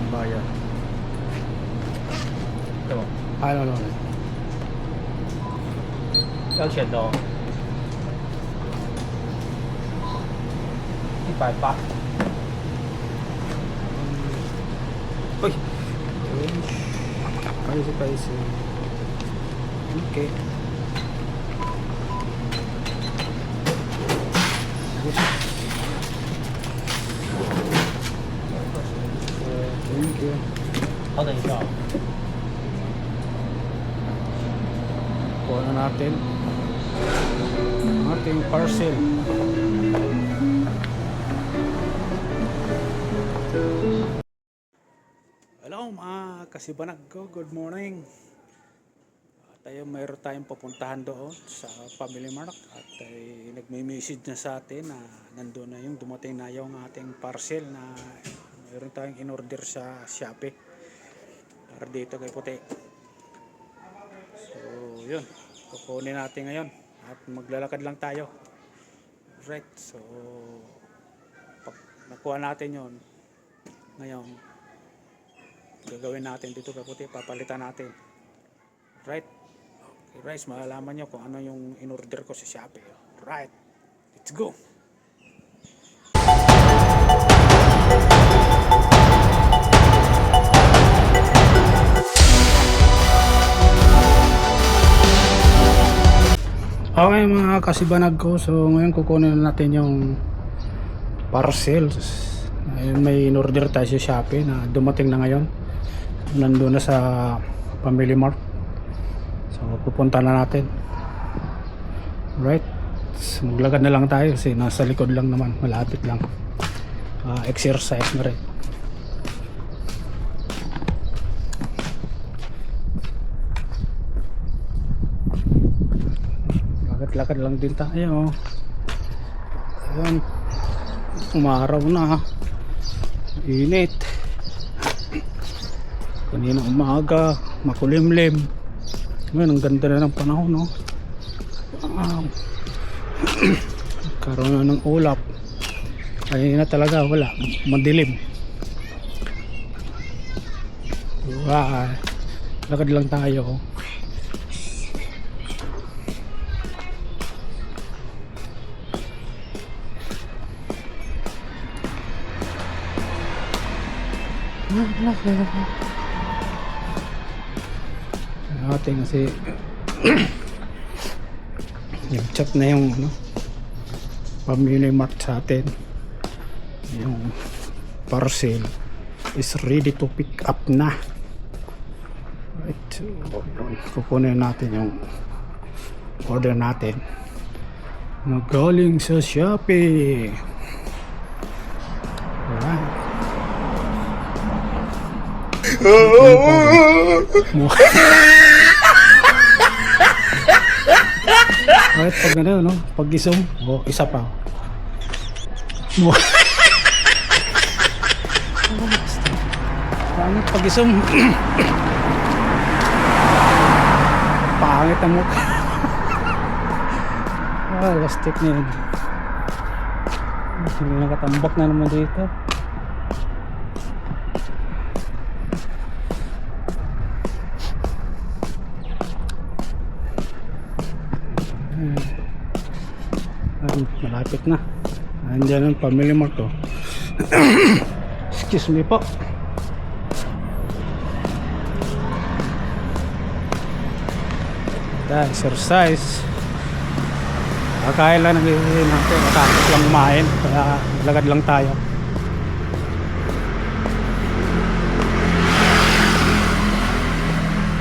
walang bayad. Ito mo. Ano. Ikaw siya daw. Ipa pa. Uy! Paisi. Okay. Thank you. Okay, siya. Kuha na natin ang ating parcel. Hello mga kasibanag ko, good morning. Mayroon tayong pupuntahan doon sa Family Mart at nagme-message na sa atin na nandoon na yung dumating na yung ating parcel na mayroon tayong in-order sa Shopee para dito kay Puti. So yun, kukunin natin ngayon at maglalakad lang tayo. Right, so pag nakuha natin yon ngayon, gagawin natin dito kay Puti, papalitan natin. Right. Okay, guys, malalaman nyo kung ano yung in-order ko sa Shopee. Right. Let's go. Okay mga kasibanag ko, so ngayon kukunin natin yung parcels. May in-order tayo sa Shopee na dumating na ngayon. Nandun na sa Family Mart. So pupunta na natin. Right. So, maglakad na lang tayo kasi nasa likod lang naman, malapit lang. Exercise na rin. Lakad lang din tayo. Ayan, umaraw na, init. Kanina umaga makulimlim. Ngayon ang ganda na ng panahon, no? Karoon na ng ulap. Ay na talaga, wala, madilim. Lakad lang tayo. Natin kasi nag-chat na yung Family Mart sa atin, yung parcel is ready to pick up na. Right, so kukunin natin yung order natin na galing sa Shopee. Alright. Kahit pag gano'n, no? Pag isong, isa pa. Pangit pag isong. Pangit ang mukha. Lastik na yun. Hindi nakatambak na naman dito. Malapit na. Andiyan ang Family Mart to. Excuse me po. Exercise. Kakain lang natin. Matapos lang kumain. Kaya lagad lang tayo.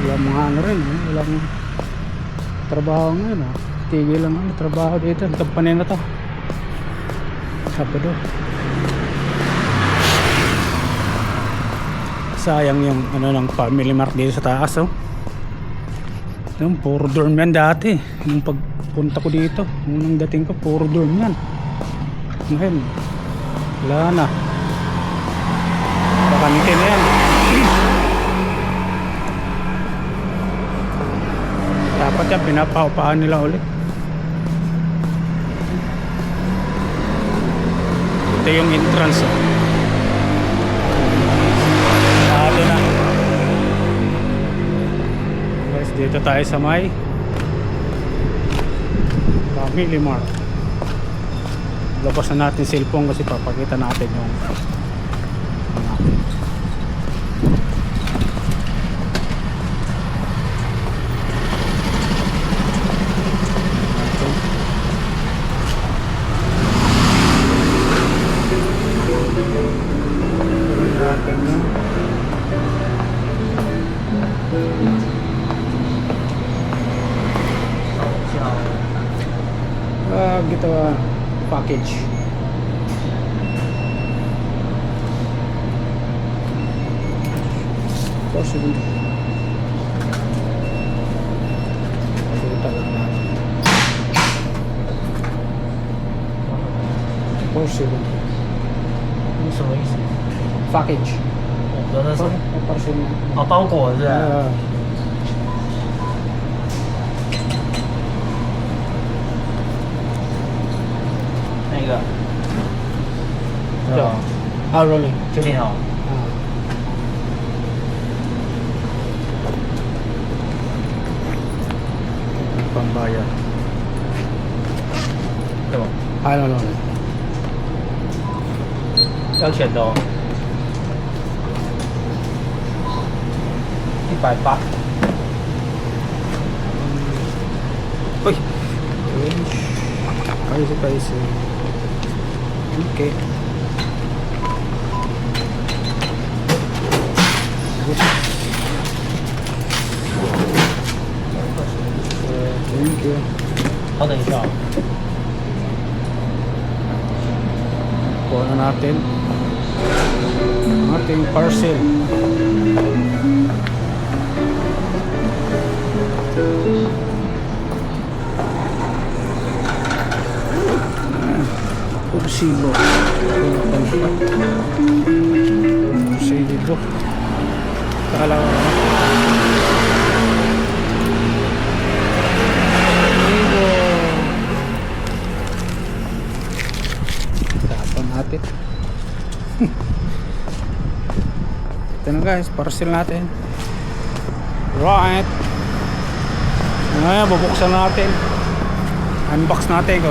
Walang mga ano rin. Walang trabaho ngayon. Tigil lang ang trabaho dito. Ang company na to. Sabado. Sayang yung ano ng Family Mart dito sa taas, oh. Yung puro dorm yan dati. Yung pagpunta ko dito, nung dating ko, puro dorm yan. Ngayon, wala na. Bakante na yan. Dapat yan, pinapaupahan nila ulit. Ito yung entrance, oh. Dito tayo sa may Family Mart. Labas na natin cellphone kasi papakita natin yung gitu package. Possible. Possible. 什么意思？ Package. 我不知道那是什么。 Parcel. 哦，包裹是吧？那个，对吧？ Rolling. 确定哦。 Pambayad. 对吧？ Rolling. 要钱的哦。180。 Uy! Ayos. Okay. Thank you. 稍等一下哦。 Kuha na natin ang ating parcel. Kursibo. Kursibo. Kala ko. Tapon natin. Ito na guys, parcel natin. Right. Ngayon, bubuksan natin. Unbox natin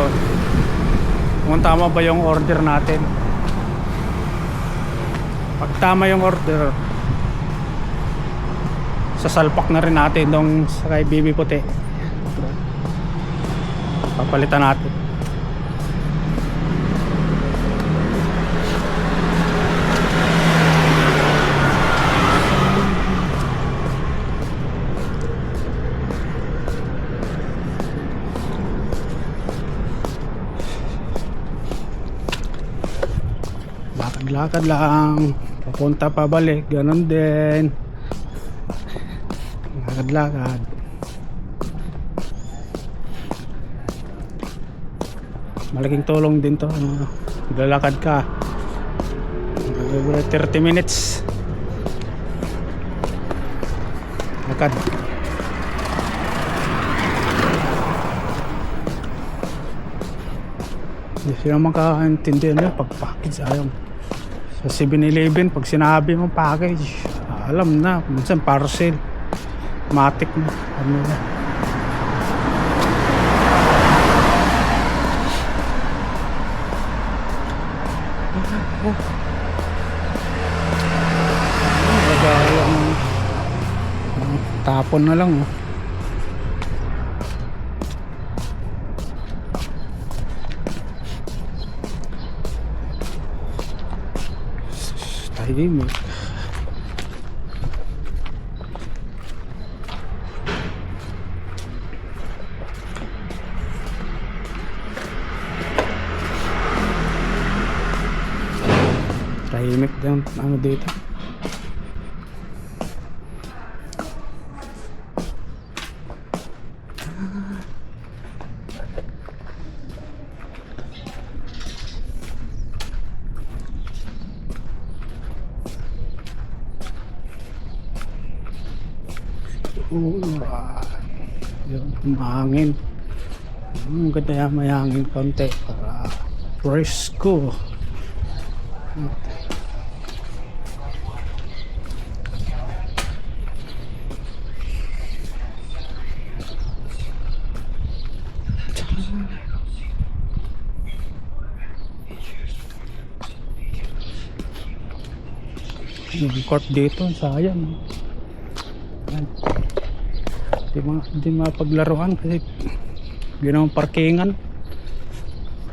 kung tama ba yung order natin. Pag tama yung order, sasalpak na rin natin dong sa kay Bibi Puti. Papalitan natin. Lakad lang, papunta pabalik, ganun din. Lakad. Malaking tulong din to, lalakad ka. 30 minutes. Lakad. Hindi sila makaintindihan pag package ayaw. Sa 7-Eleven, pag sinabi mo package, alam na, minsan parcel, matik na, ano na. Tapon na lang. Tahimik. Tahimik din ano dito. Yung mahangin. Ang ganda yan, may hangin konti para fresco. Yung court dito, sayang. Ayan. Di mapaglaruan kasi ginawang parkingan.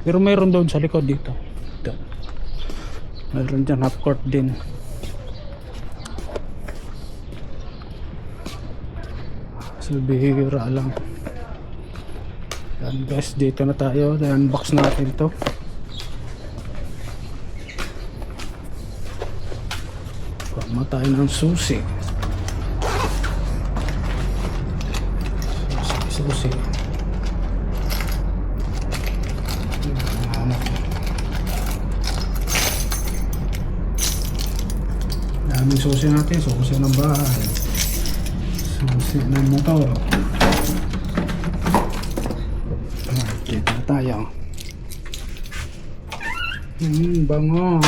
Pero mayroon doon sa likod dito. Ito. Mayroon dyan half court din. So bihira lang. Yan guys, dito na tayo. I-unbox natin to. Pamatay ng susi. Susi. Daming susi natin. Susi ng bahay. Susi ng motor. Dito na tayo. Bango.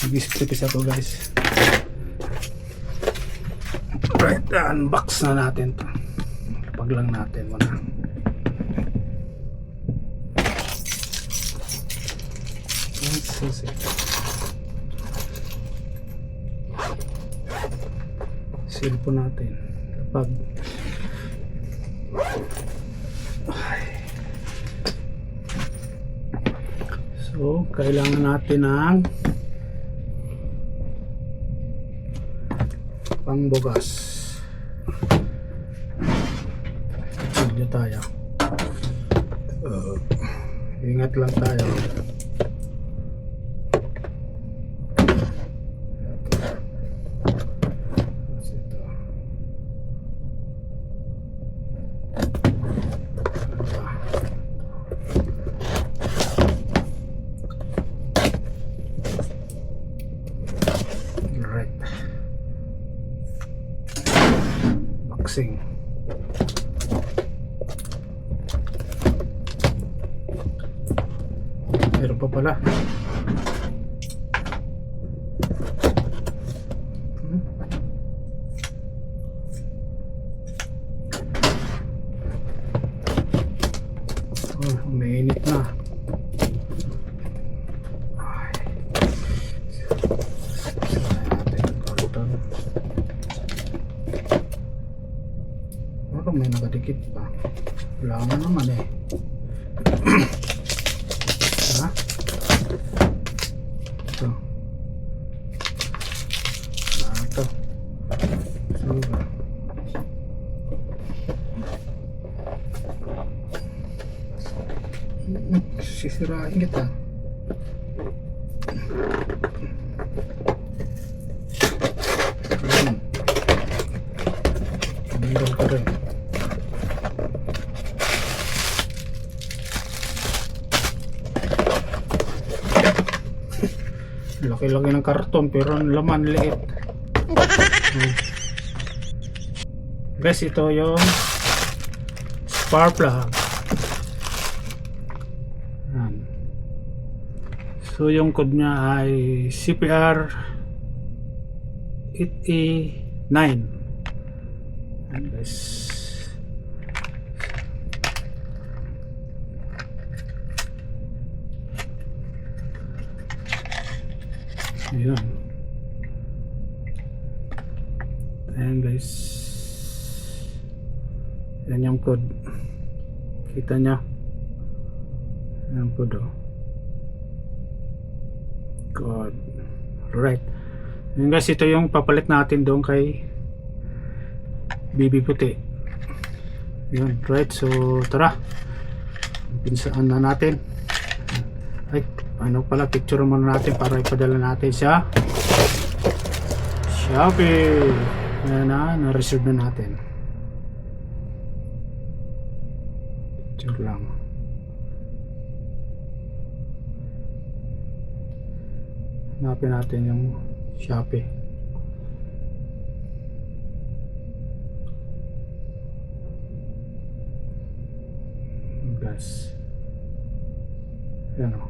Nag-stripis ako guys. Right, unbox na natin to. Pag lang natin muna. Seal po natin. Kapag so, kailangan natin ng pangbugas. Hindi tayo. Ingat lang tayo. Right. Boxing. Meron pa pala. Oh, umiinit na. Parang may nakadikit pa. Wala nga naman eh. Ha? Ito. Ito. Suga. Sisirain kita. Mayroon pa rin. Laki-laki ng karton pero ang laman liit. Guys, ito yung spark plug. Yan. So yung code niya ay CPR 8A9. Yan guys. Ayan. Ayan guys. Yan yung code. Kita nyo. Yan code oh. Code. Right. Ayan guys, ito yung papalit natin doon kay BB puti. Yun. Right. So tara. Pinsaan na natin. Ay, ano pala, picture muna natin para ipadala natin sa Shopee. Ayan na-reserve na natin. Picture lang. Hanapin natin yung Shopee. Guys. Ayan o.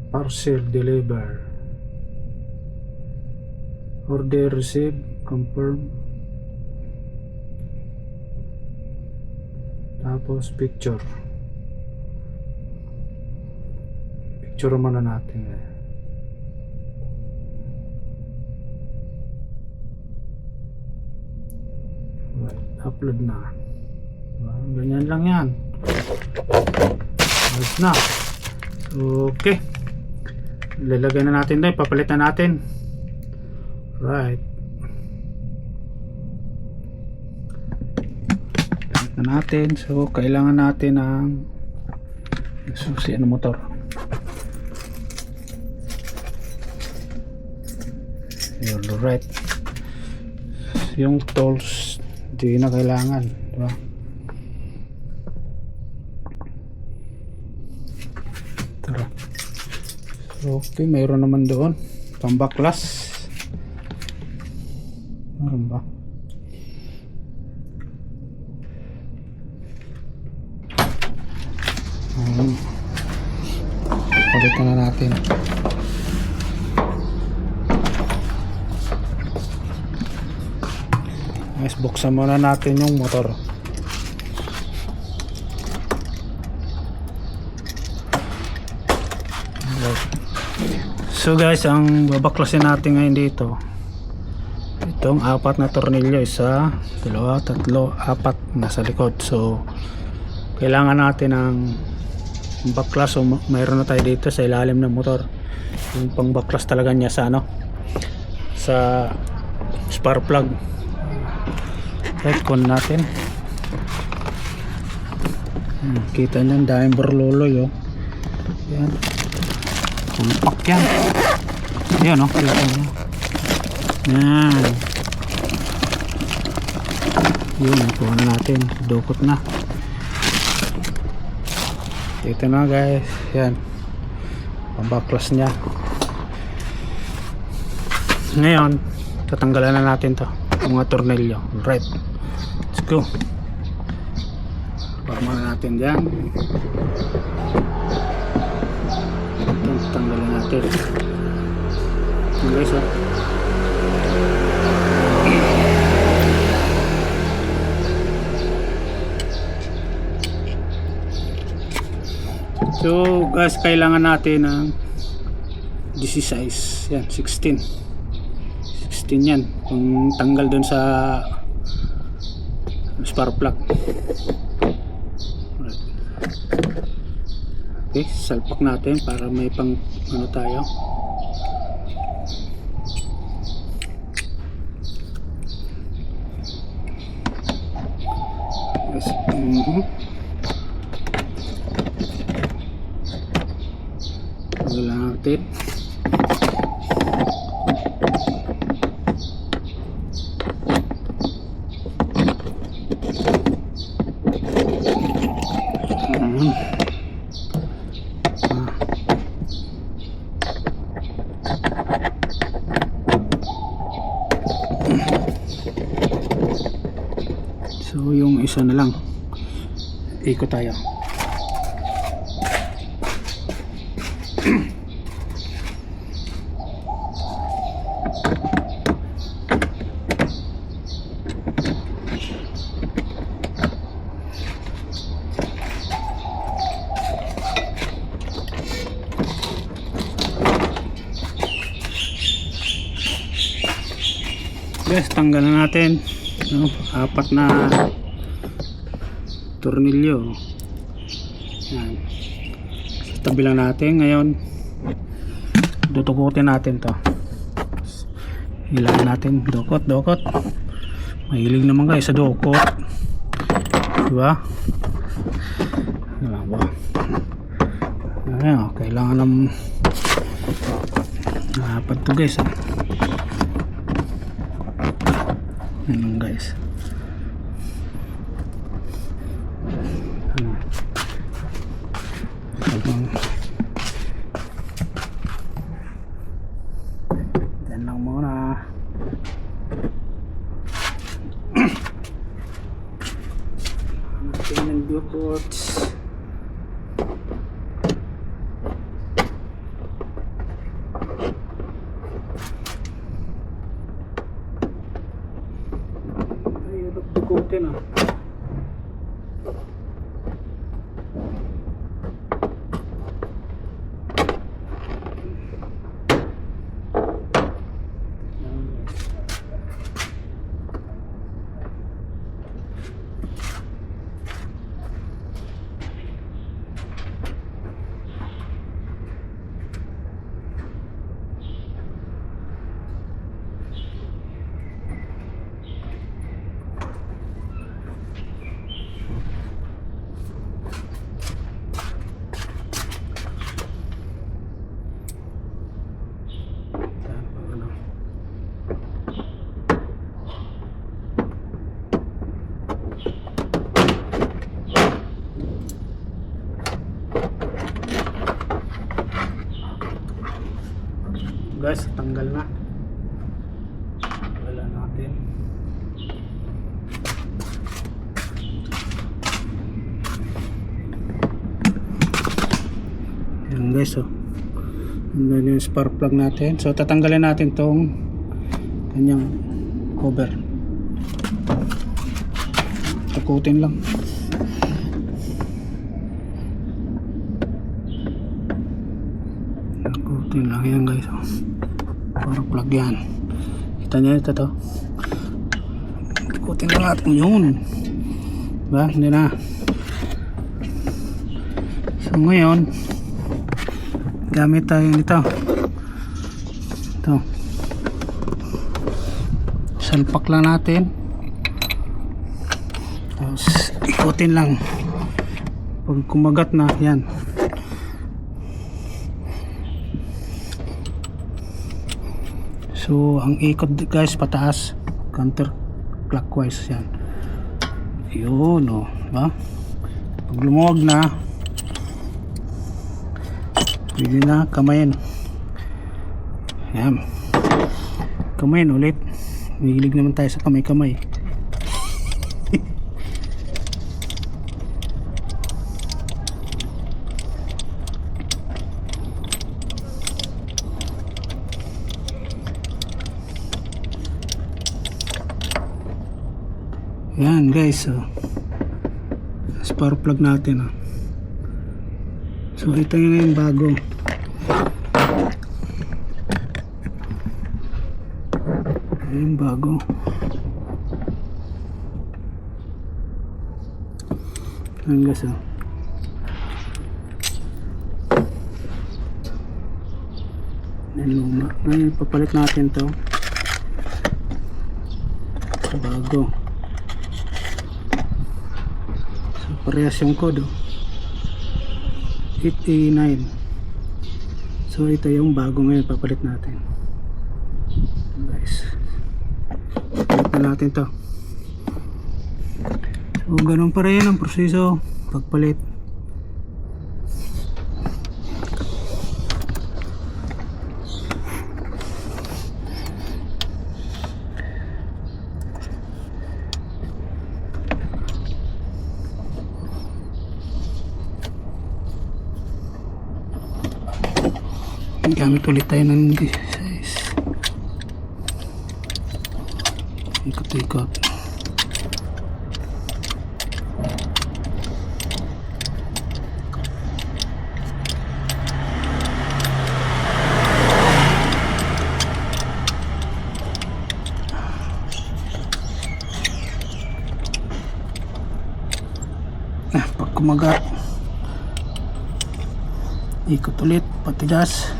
Parcel deliver. Order received. Confirm. Tapos picture. Picture muna natin. upload na. Ganyan lang yan. Ayos na. Okay. Lalagay na natin doon. Papalitan natin. Right. Palitan natin. So, kailangan natin ng susi ng motor. Right. Yung tools hindi na kailangan, diba? Tara. Okay, mayroon naman doon pambaklas. Meron ba? Palitan na natin. Guys, buksan muna natin yung motor. So guys, ang babaklasin natin ngayon dito, itong 4 na tornilyo, 1, 2, 3, 4 nasa likod. So kailangan natin ng baklas. So mayroon na tayo dito sa ilalim ng motor, yung pang baklas talaga niya sa sa spark plug. Right, kun natin. Kita nyo, daming berloloy, oh. Yan. Compact yan. Ayan, oh. Kita nyo. Yan. Yun, kuha na natin. Dukot na. Ito na, guys. Yan. Pambaklas niya. Ngayon, tatanggalan na natin to, mga tornilyo. Right. Let's go. Pamana natin dyan. Ito, tanggalin natin. Yan guys, oh. So guys, kailangan natin ng DC size. Yan, 16 yan. Kung tanggal dun sa spark plug. Okay, salpak natin para may pang ano tayo. Yes. Tanggal natin. So yung isa na lang, ikot tayo. Guys, tanggalan natin, no? 4 na tornilyo. Yan. Sa tabi lang natin. Ngayon, dutukutin natin to. Hilahin natin. Dukot. Mahilig naman guys sa dukot. Diba? Diba ba? Ayan, kailangan ng 4 to guys. Ayan guys. Yan lang muna. Natin ng dukots. Dukotin ah. guys, tanggal na. Wala natin. Yan guys, oh. Yan yung spark plug natin. So tatanggalin natin tong kanyang cover. Takutin lang. Takutin lang yan guys, oh. Spark plug yan. Kita nyo ito to. Takutin lang natin yun. Diba? Hindi na. So ngayon, gamit tayo nito. Ito. Salpak lang natin. Tapos ikutin lang. Pag kumagat na, yan. So ang ikot guys pataas, counter clockwise yan. Yun o, diba? Pag lumuwag na, pwede na kamayin. Yan. Kamayin ulit. Mahilig naman tayo sa kamay-kamay. Yan guys, so spark plug natin, oh. So ito yung bago. Yung bago. Yan guys, oh. Yan luma. Ngayon papalit natin to sa bago. Parehas yung code, oh. 889. So ito yung bago ngayon, papalit natin guys. Papalit na natin to. So ganun pa rin ang proseso pagpalit. Gamit ulit tayo ng size. Ikot-ikot. Pag kumagat, ikot ulit, patigas.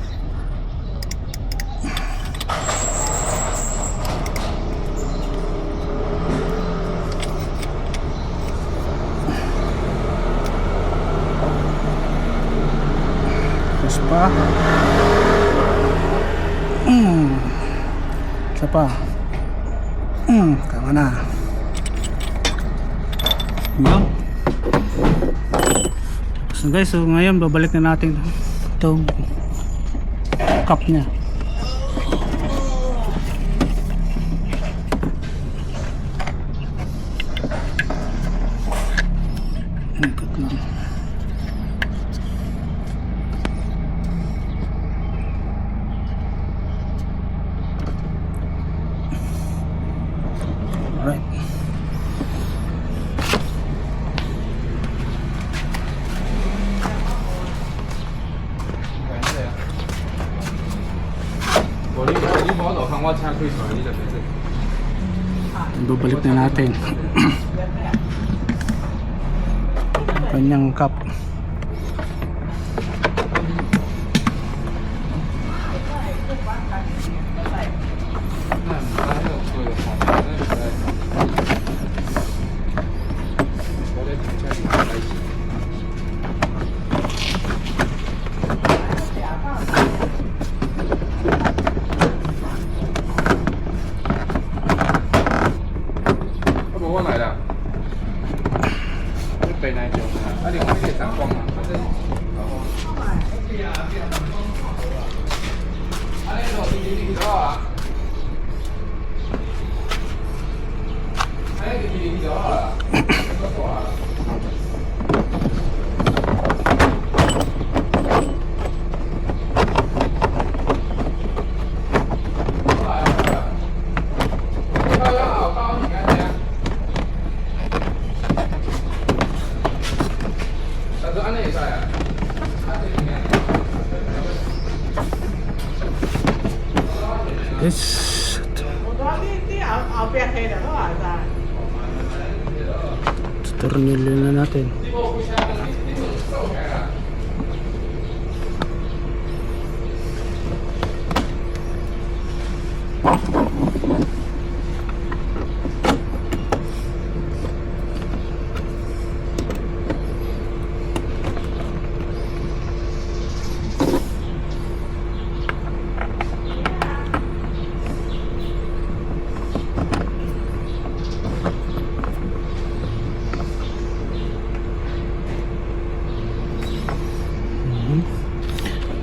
Pa. Isa pa. Tama na. Yun. So guys, so ngayon babalik na natin itong cup nya. Ikot lang. Alright. Babalik na natin kanyang cup. Yes. เอาเปลี่ยนเทเดี๋ยวก็อาจจะ Tornilyo na natin.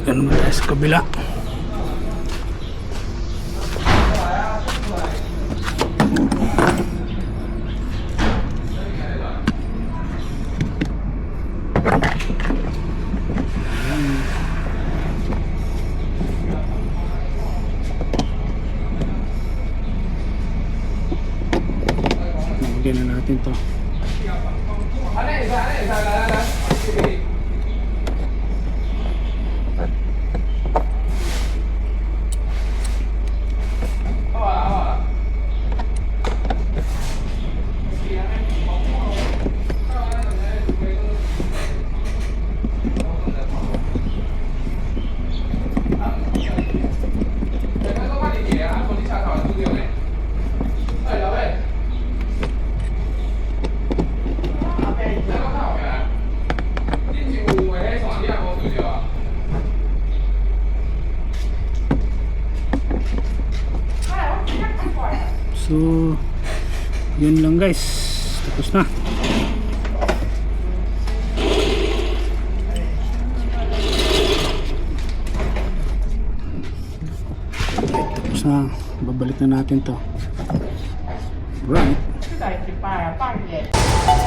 Ganun tayo sa kabila. Lagyan na natin to. So, yun lang guys. Tapos na. Tapos na. Babalik na natin to. Right. ที่ไหนสิป้าป้าเย็น